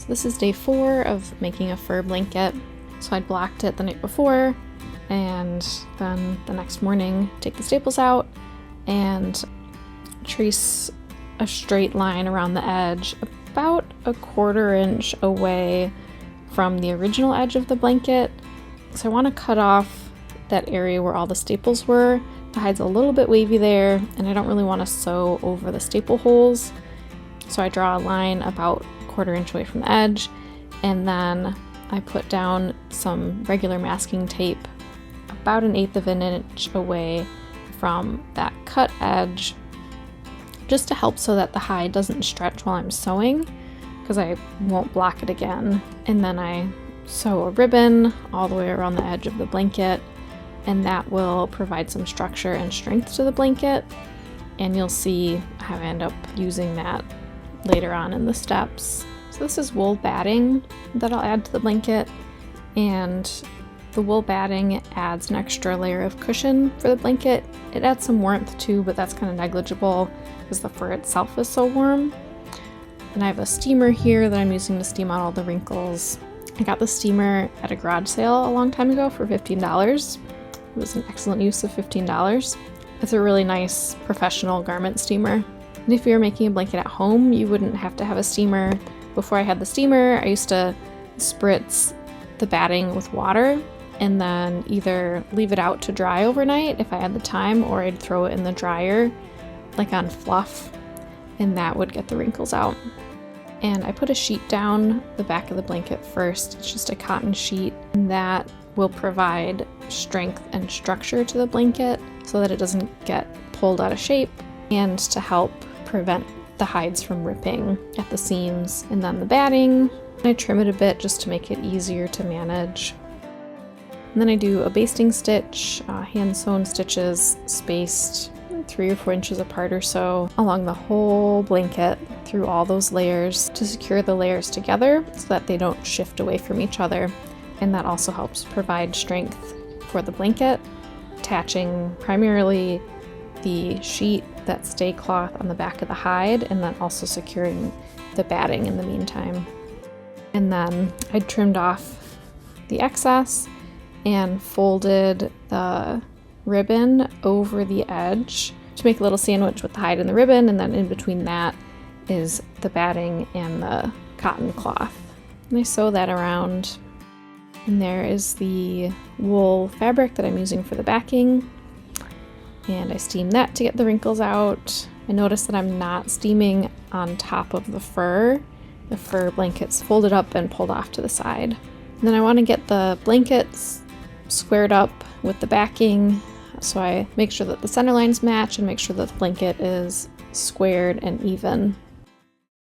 So this is day 4 of making a fur blanket. So I'd blocked it the night before, and then the next morning take the staples out and trace a straight line around the edge about a 1/4 inch away from the original edge of the blanket. So I want to cut off that area where all the staples were. The hide's a little bit wavy there, and I don't really want to sew over the staple holes. So I draw a line about 1/4 inch away from the edge, and then I put down some regular masking tape about 1/8 of an inch away from that cut edge, just to help so that the hide doesn't stretch while I'm sewing, because I won't block it again. And then I sew a ribbon all the way around the edge of the blanket, and that will provide some structure and strength to the blanket. And you'll see how I end up using that later on in the steps. So this is wool batting that I'll add to the blanket, and the wool batting adds an extra layer of cushion for the blanket. It adds some warmth too, but that's kind of negligible because the fur itself is so warm. And I have a steamer here that I'm using to steam out all the wrinkles. I got the steamer at a garage sale a long time ago for $15. It was an excellent use of $15. It's a really nice professional garment steamer. And if you're making a blanket at home, you wouldn't have to have a steamer. Before I had the steamer, I used to spritz the batting with water and then either leave it out to dry overnight if I had the time, or I'd throw it in the dryer like on fluff, and that would get the wrinkles out. And I put a sheet down the back of the blanket first. It's just a cotton sheet, and that will provide strength and structure to the blanket so that it doesn't get pulled out of shape, and to help prevent the hides from ripping at the seams. And then the batting, I trim it a bit just to make it easier to manage. And then I do a basting stitch, hand sewn stitches spaced 3 or 4 inches apart or so along the whole blanket through all those layers to secure the layers together so that they don't shift away from each other. And that also helps provide strength for the blanket, attaching primarily the sheet, that stay cloth on the back of the hide, and then also securing the batting in the meantime. And then I trimmed off the excess and folded the ribbon over the edge to make a little sandwich with the hide and the ribbon, and then in between that is the batting and the cotton cloth. And I sew that around. And there is the wool fabric that I'm using for the backing, and I steam that to get the wrinkles out. I notice that I'm not steaming on top of the fur. The fur blanket's folded up and pulled off to the side. And then I want to get the blankets squared up with the backing, so I make sure that the center lines match and make sure that the blanket is squared and even.